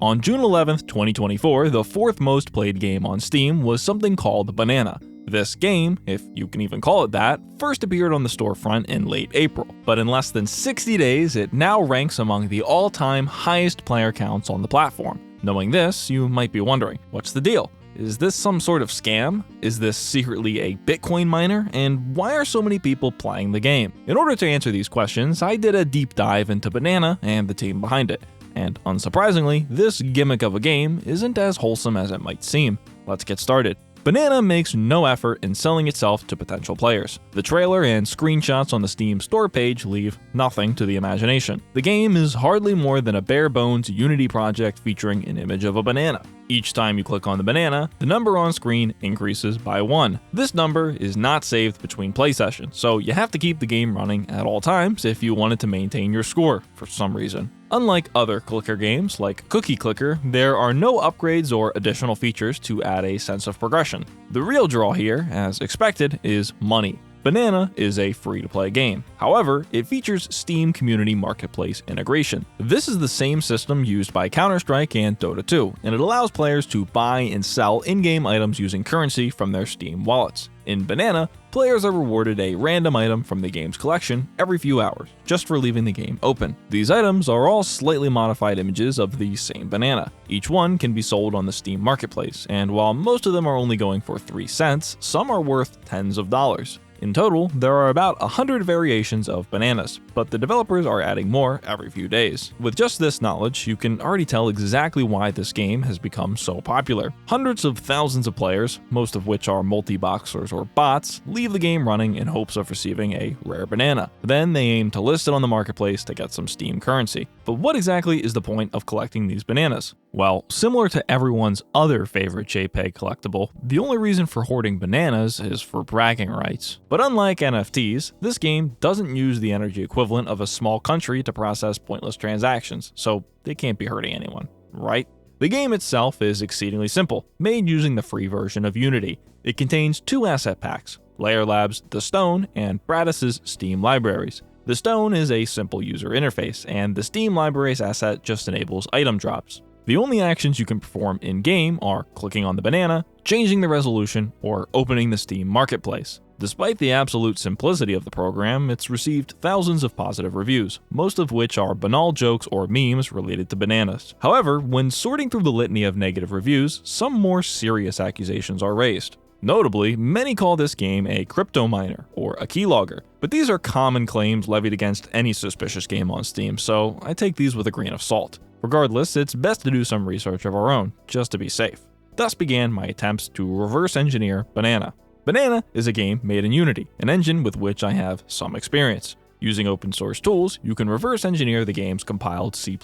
On June 11th, 2024, the fourth most played game on Steam was something called Banana. This game, if you can even call it that, first appeared on the storefront in late April, but in less than 60 days, it now ranks among the all-time highest player counts on the platform. Knowing this, you might be wondering, what's the deal? Is this some sort of scam? Is this secretly a Bitcoin miner? And why are so many people playing the game? In order to answer these questions, I did a deep dive into Banana and the team behind it. And unsurprisingly, this gimmick of a game isn't as wholesome as it might seem. Let's get started. Banana makes no effort in selling itself to potential players. The trailer and screenshots on the Steam store page leave nothing to the imagination. The game is hardly more than a bare-bones Unity project featuring an image of a banana. Each time you click on the banana, the number on screen increases by 1. This number is not saved between play sessions, so you have to keep the game running at all times if you wanted to maintain your score for some reason. Unlike other clicker games like Cookie Clicker, there are no upgrades or additional features to add a sense of progression. The real draw here, as expected, is money. Banana is a free-to-play game. However, it features Steam Community Marketplace integration. This is the same system used by Counter-Strike and Dota 2, and it allows players to buy and sell in-game items using currency from their Steam wallets. In Banana, players are rewarded a random item from the game's collection every few hours, just for leaving the game open. These items are all slightly modified images of the same banana. Each one can be sold on the Steam Marketplace, and while most of them are only going for 3 cents, some are worth tens of dollars. In total, there are about 100 variations of bananas, but the developers are adding more every few days. With just this knowledge, you can already tell exactly why this game has become so popular. Hundreds of thousands of players, most of which are multi-boxers or bots, leave the game running in hopes of receiving a rare banana. Then they aim to list it on the marketplace to get some Steam currency. But what exactly is the point of collecting these bananas? Well, similar to everyone's other favorite JPEG collectible, the only reason for hoarding bananas is for bragging rights. But unlike NFTs, this game doesn't use the energy equivalent of a small country to process pointless transactions, so they can't be hurting anyone, right? The game itself is exceedingly simple, made using the free version of Unity. It contains 2 asset packs, Layer Labs' The Stone and Bradis's Steam Libraries. The Stone is a simple user interface, and the Steam Libraries asset just enables item drops. The only actions you can perform in-game are clicking on the banana, changing the resolution, or opening the Steam Marketplace. Despite the absolute simplicity of the program, it's received thousands of positive reviews, most of which are banal jokes or memes related to bananas. However, when sorting through the litany of negative reviews, some more serious accusations are raised. Notably, many call this game a crypto miner or a keylogger, but these are common claims levied against any suspicious game on Steam, so I take these with a grain of salt. Regardless, it's best to do some research of our own, just to be safe. Thus began my attempts to reverse engineer Banana. Banana is a game made in Unity, an engine with which I have some experience. Using open source tools, you can reverse engineer the game's compiled C++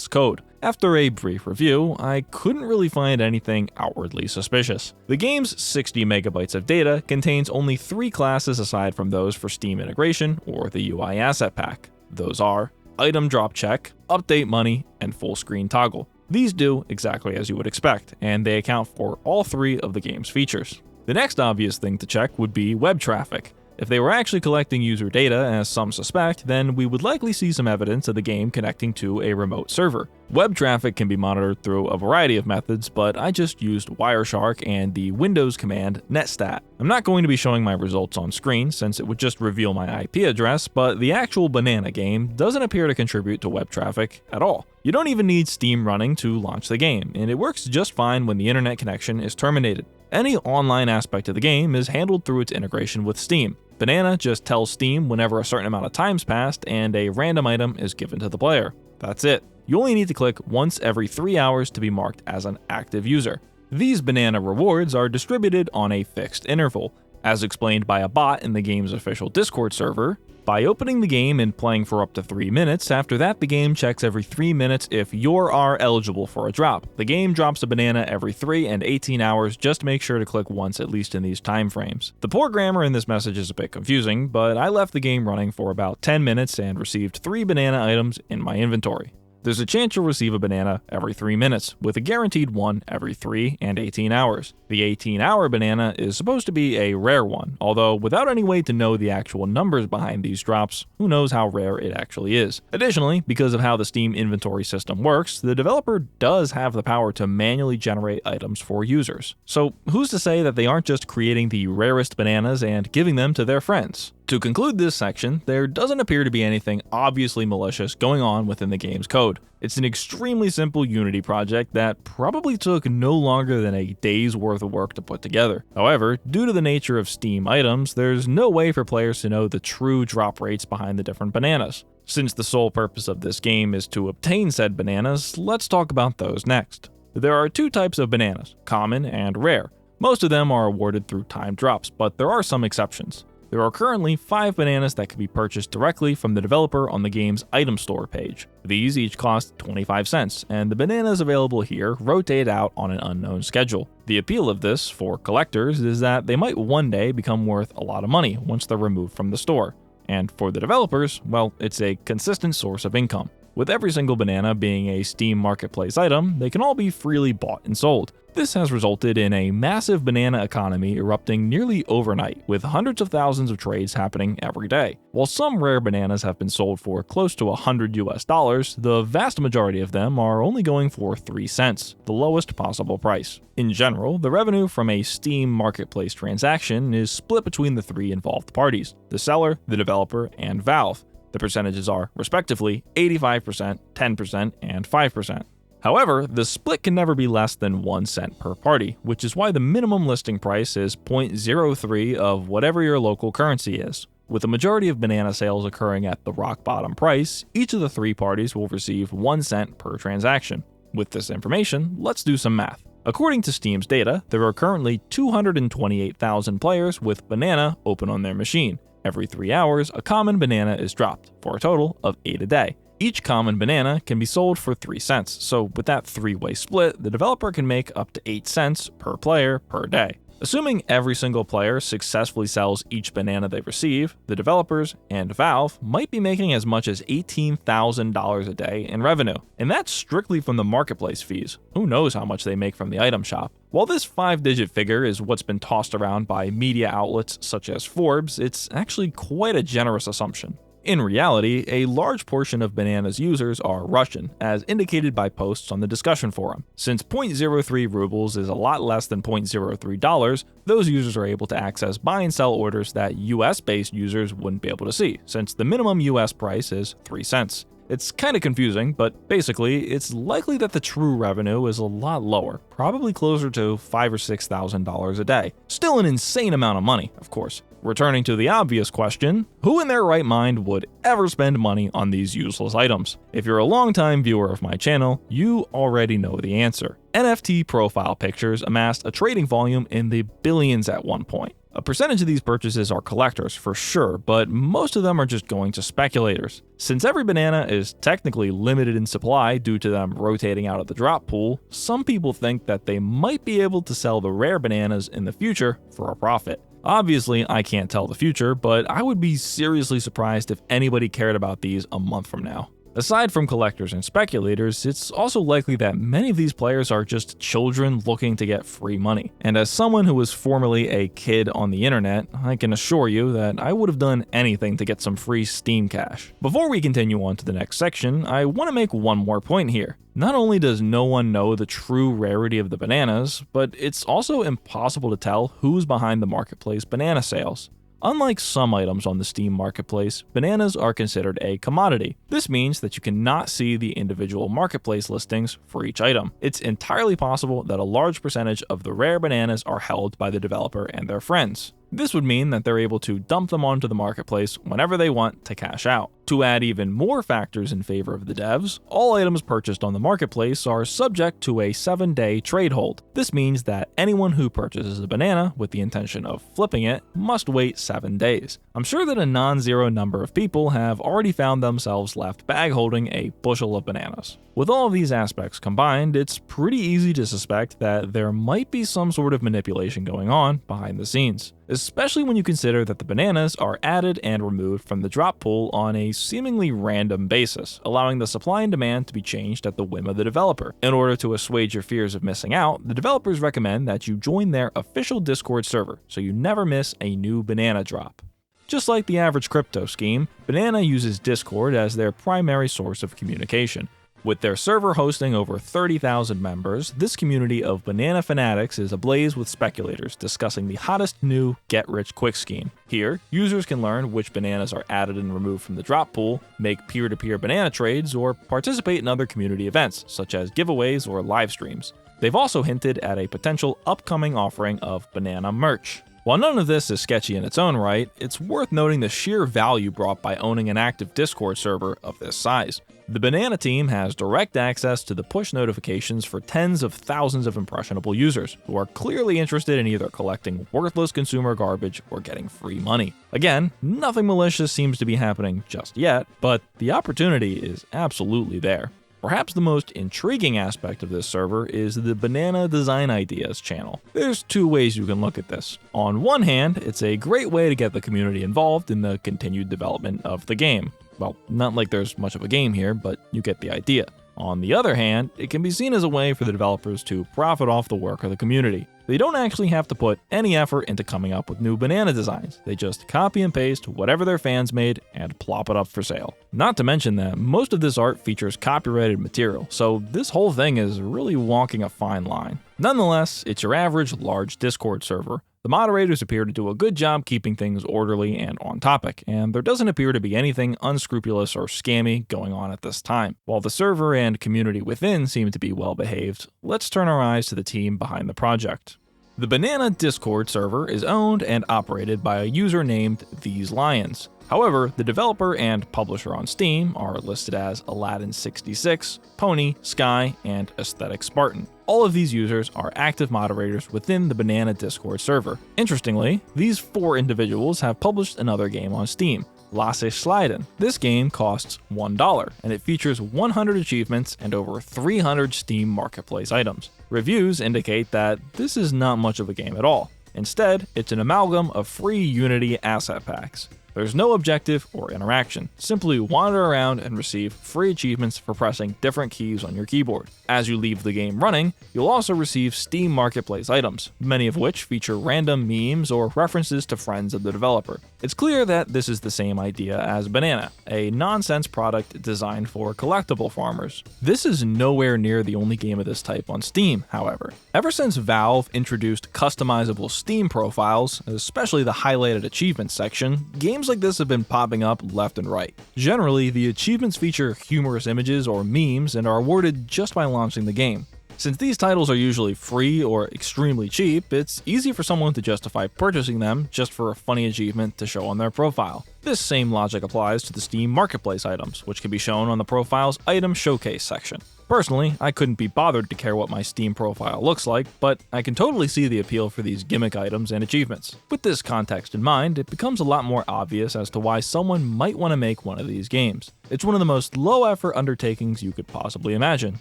code. After a brief review, I couldn't really find anything outwardly suspicious. The game's 60 megabytes of data contains only 3 classes aside from those for Steam integration or the UI asset pack. Those are Item Drop Check, Update Money, and Full Screen Toggle. These do exactly as you would expect, and they account for all 3 of the game's features. The next obvious thing to check would be web traffic. If they were actually collecting user data, as some suspect, then we would likely see some evidence of the game connecting to a remote server. Web traffic can be monitored through a variety of methods, but I just used Wireshark and the Windows command netstat. I'm not going to be showing my results on screen since it would just reveal my IP address, but the actual Banana game doesn't appear to contribute to web traffic at all. You don't even need Steam running to launch the game, and it works just fine when the internet connection is terminated. Any online aspect of the game is handled through its integration with Steam. Banana just tells Steam whenever a certain amount of time's passed and a random item is given to the player. That's it. You only need to click once every 3 hours to be marked as an active user. These Banana rewards are distributed on a fixed interval. As explained by a bot in the game's official Discord server, by opening the game and playing for up to 3 minutes, after that the game checks every 3 minutes if you are eligible for a drop. The game drops a banana every 3 and 18 hours, just make sure to click once at least in these time frames. The poor grammar in this message is a bit confusing, but I left the game running for about 10 minutes and received 3 banana items in my inventory. There's a chance you'll receive a banana every 3 minutes, with a guaranteed one every 3 and 18 hours. The 18-hour banana is supposed to be a rare one, although without any way to know the actual numbers behind these drops, who knows how rare it actually is. Additionally, because of how the Steam inventory system works, the developer does have the power to manually generate items for users. So who's to say that they aren't just creating the rarest bananas and giving them to their friends? To conclude this section, there doesn't appear to be anything obviously malicious going on within the game's code. It's an extremely simple Unity project that probably took no longer than a day's worth of work to put together. However, due to the nature of Steam items, there's no way for players to know the true drop rates behind the different bananas. Since the sole purpose of this game is to obtain said bananas, let's talk about those next. There are two types of bananas, common and rare. Most of them are awarded through timed drops, but there are some exceptions. There are currently 5 bananas that can be purchased directly from the developer on the game's item store page. These each cost 25 cents, and the bananas available here rotate out on an unknown schedule. The appeal of this, for collectors, is that they might one day become worth a lot of money once they're removed from the store. And for the developers, well, it's a consistent source of income. With every single banana being a Steam Marketplace item, they can all be freely bought and sold. This has resulted in a massive banana economy erupting nearly overnight, with hundreds of thousands of trades happening every day. While some rare bananas have been sold for close to $100, the vast majority of them are only going for 3 cents, the lowest possible price. In general, the revenue from a Steam Marketplace transaction is split between the 3 involved parties: the seller, the developer, and Valve. The percentages are, respectively, 85%, 10%, and 5%. However, the split can never be less than 1 cent per party, which is why the minimum listing price is 0.03 of whatever your local currency is. With the majority of banana sales occurring at the rock bottom price, each of the 3 parties will receive 1 cent per transaction. With this information, let's do some math. According to Steam's data, there are currently 228,000 players with banana open on their machine. Every 3 hours, a common banana is dropped, for a total of 8 a day. Each common banana can be sold for 3 cents, so with that 3-way split, the developer can make up to 8 cents per player per day. Assuming every single player successfully sells each banana they receive, the developers and Valve might be making as much as $18,000 a day in revenue, and that's strictly from the marketplace fees. Who knows how much they make from the item shop? While this 5-digit figure is what's been tossed around by media outlets such as Forbes, it's actually quite a generous assumption. In reality, a large portion of Banana's users are Russian, as indicated by posts on the discussion forum. Since 0.03 rubles is a lot less than $0.03, those users are able to access buy and sell orders that US-based users wouldn't be able to see, since the minimum US price is 3 cents. It's kind of confusing, but basically, it's likely that the true revenue is a lot lower, probably closer to $5,000 or $6,000 a day. Still an insane amount of money, of course. Returning to the obvious question, who in their right mind would ever spend money on these useless items? If you're a longtime viewer of my channel, you already know the answer. NFT profile pictures amassed a trading volume in the billions at one point. A percentage of these purchases are collectors for sure, but most of them are just going to speculators. Since every banana is technically limited in supply due to them rotating out of the drop pool, some people think that they might be able to sell the rare bananas in the future for a profit. Obviously, I can't tell the future, but I would be seriously surprised if anybody cared about these a month from now. Aside from collectors and speculators, it's also likely that many of these players are just children looking to get free money. And as someone who was formerly a kid on the internet, I can assure you that I would have done anything to get some free Steam cash. Before we continue on to the next section, I want to make one more point here. Not only does no one know the true rarity of the bananas, but it's also impossible to tell who's behind the marketplace banana sales. Unlike some items on the Steam Marketplace, bananas are considered a commodity. This means that you cannot see the individual marketplace listings for each item. It's entirely possible that a large percentage of the rare bananas are held by the developer and their friends. This would mean that they're able to dump them onto the marketplace whenever they want to cash out. To add even more factors in favor of the devs, all items purchased on the marketplace are subject to a 7-day trade hold. This means that anyone who purchases a banana with the intention of flipping it must wait 7 days. I'm sure that a non-zero number of people have already found themselves left bag holding a bushel of bananas. With all of these aspects combined, it's pretty easy to suspect that there might be some sort of manipulation going on behind the scenes. especially when you consider that the bananas are added and removed from the drop pool on a seemingly random basis, allowing the supply and demand to be changed at the whim of the developer. In order to assuage your fears of missing out, the developers recommend that you join their official Discord server so you never miss a new banana drop. Just like the average crypto scheme, Banana uses Discord as their primary source of communication. With their server hosting over 30,000 members, this community of banana fanatics is ablaze with speculators discussing the hottest new get-rich-quick scheme. Here, users can learn which bananas are added and removed from the drop pool, make peer-to-peer banana trades, or participate in other community events, such as giveaways or live streams. They've also hinted at a potential upcoming offering of banana merch. While none of this is sketchy in its own right, it's worth noting the sheer value brought by owning an active Discord server of this size. The Banana team has direct access to the push notifications for tens of thousands of impressionable users, who are clearly interested in either collecting worthless consumer garbage or getting free money. Again, nothing malicious seems to be happening just yet, but the opportunity is absolutely there. Perhaps the most intriguing aspect of this server is the Banana Design Ideas channel. There's two ways you can look at this. On one hand, it's a great way to get the community involved in the continued development of the game. Well, not like there's much of a game here, but you get the idea. On the other hand, it can be seen as a way for the developers to profit off the work of the community. They don't actually have to put any effort into coming up with new banana designs. They just copy and paste whatever their fans made and plop it up for sale. Not to mention that most of this art features copyrighted material, so this whole thing is really walking a fine line. Nonetheless, it's your average large Discord server. The moderators appear to do a good job keeping things orderly and on topic, and there doesn't appear to be anything unscrupulous or scammy going on at this time. While the server and community within seem to be well behaved, let's turn our eyes to the team behind the project. The Banana Discord server is owned and operated by a user named These Lions. However, the developer and publisher on Steam are listed as Aladdin66, Pony, Sky, and Aesthetic Spartan. All of these users are active moderators within the Banana Discord server. Interestingly, these 4 individuals have published another game on Steam, Lasse Sliden. This game costs $1, and it features 100 achievements and over 300 Steam Marketplace items. Reviews indicate that this is not much of a game at all. Instead, it's an amalgam of free Unity asset packs. There's no objective or interaction. Simply wander around and receive free achievements for pressing different keys on your keyboard. As you leave the game running, you'll also receive Steam Marketplace items, many of which feature random memes or references to friends of the developer. It's clear that this is the same idea as Banana, a nonsense product designed for collectible farmers. This is nowhere near the only game of this type on Steam, however. Ever since Valve introduced customizable Steam profiles, especially the highlighted achievements section, games like this have been popping up left and right. Generally, the achievements feature humorous images or memes and are awarded just by launching the game. Since these titles are usually free or extremely cheap, it's easy for someone to justify purchasing them just for a funny achievement to show on their profile. This same logic applies to the Steam Marketplace items, which can be shown on the profile's Item Showcase section. Personally, I couldn't be bothered to care what my Steam profile looks like, but I can totally see the appeal for these gimmick items and achievements. With this context in mind, it becomes a lot more obvious as to why someone might want to make one of these games. It's one of the most low-effort undertakings you could possibly imagine,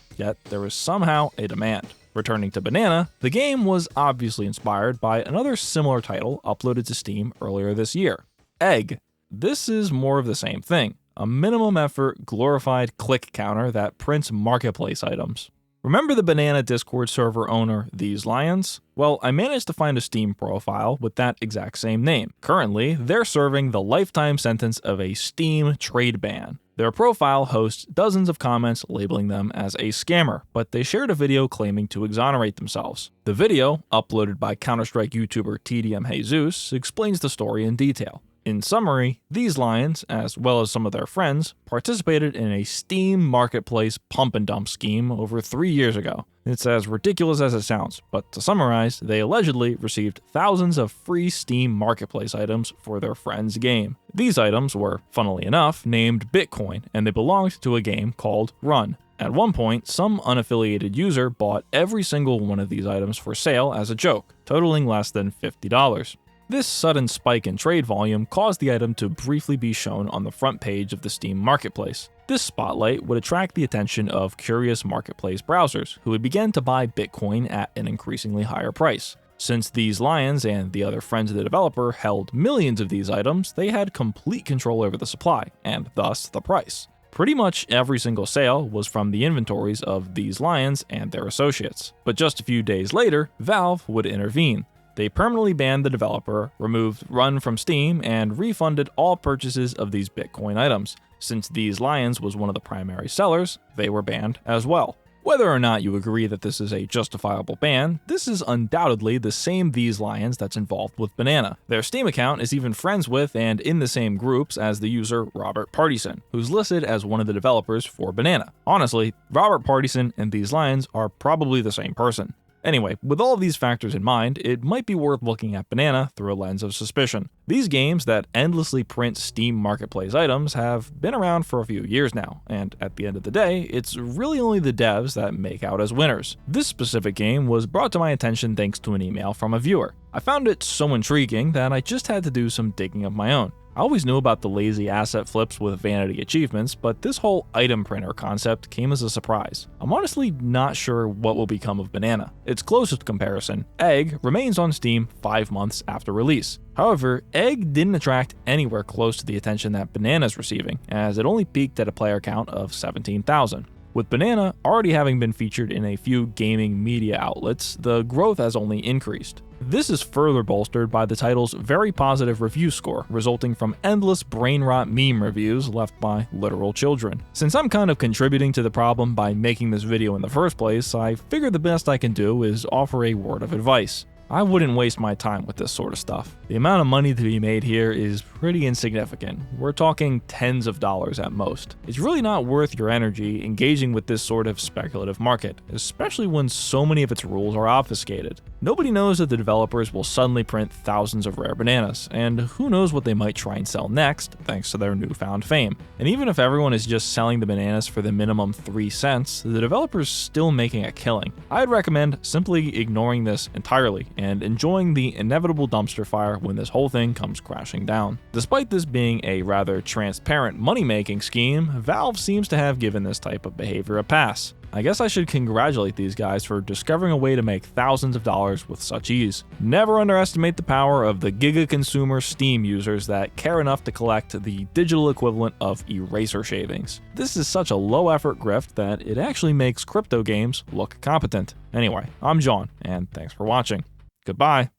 yet there is somehow a demand. Returning to Banana, the game was obviously inspired by another similar title uploaded to Steam earlier this year, Egg. This is more of the same thing. A minimum effort, glorified click counter that prints marketplace items. Remember the Banana Discord server owner, These Lions? Well, I managed to find a Steam profile with that exact same name. Currently, they're serving the lifetime sentence of a Steam trade ban. Their profile hosts dozens of comments labeling them as a scammer, but they shared a video claiming to exonerate themselves. The video, uploaded by Counter-Strike YouTuber TDM Jesus, explains the story in detail. In summary, These Lions, as well as some of their friends, participated in a Steam Marketplace pump and dump scheme over 3 years ago. It's as ridiculous as it sounds, but to summarize, they allegedly received thousands of free Steam Marketplace items for their friend's game. These items were, funnily enough, named Bitcoin, and they belonged to a game called Run. At one point, some unaffiliated user bought every single one of these items for sale as a joke, totaling less than $50. This sudden spike in trade volume caused the item to briefly be shown on the front page of the Steam Marketplace. This spotlight would attract the attention of curious marketplace browsers, who would begin to buy Bitcoin at an increasingly higher price. Since These Lions and the other friends of the developer held millions of these items, they had complete control over the supply, and thus the price. Pretty much every single sale was from the inventories of These Lions and their associates. But just a few days later, Valve would intervene. They permanently banned the developer, removed Run from Steam, and refunded all purchases of these Bitcoin items. Since These Lions was one of the primary sellers, they were banned as well. Whether or not you agree that this is a justifiable ban, this is undoubtedly the same These Lions that's involved with Banana. Their Steam account is even friends with and in the same groups as the user Robert Partison, who's listed as one of the developers for Banana. Honestly, Robert Partison and These Lions are probably the same person. Anyway, with all of these factors in mind, it might be worth looking at Banana through a lens of suspicion. These games that endlessly print Steam Marketplace items have been around for a few years now, and at the end of the day, it's really only the devs that make out as winners. This specific game was brought to my attention thanks to an email from a viewer. I found it so intriguing that I just had to do some digging of my own. I always knew about the lazy asset flips with vanity achievements, but this whole item printer concept came as a surprise. I'm honestly not sure what will become of Banana. Its closest comparison, Egg, remains on Steam 5 months after release. However, Egg didn't attract anywhere close to the attention that Banana's receiving, as it only peaked at a player count of 17,000. With Banana already having been featured in a few gaming media outlets, the growth has only increased. This is further bolstered by the title's very positive review score, resulting from endless brain rot meme reviews left by literal children. Since I'm kind of contributing to the problem by making this video in the first place, I figure the best I can do is offer a word of advice. I wouldn't waste my time with this sort of stuff. The amount of money to be made here is pretty insignificant. We're talking tens of dollars at most. It's really not worth your energy engaging with this sort of speculative market, especially when so many of its rules are obfuscated. Nobody knows that the developers will suddenly print thousands of rare bananas, and who knows what they might try and sell next thanks to their newfound fame. And even if everyone is just selling the bananas for the minimum 3 cents, the developer's still making a killing. I'd recommend simply ignoring this entirely and enjoying the inevitable dumpster fire when this whole thing comes crashing down. Despite this being a rather transparent money-making scheme, Valve seems to have given this type of behavior a pass. I guess I should congratulate these guys for discovering a way to make thousands of dollars with such ease. Never underestimate the power of the giga-consumer Steam users that care enough to collect the digital equivalent of eraser shavings. This is such a low-effort grift that it actually makes crypto games look competent. Anyway, I'm John, and thanks for watching. Goodbye.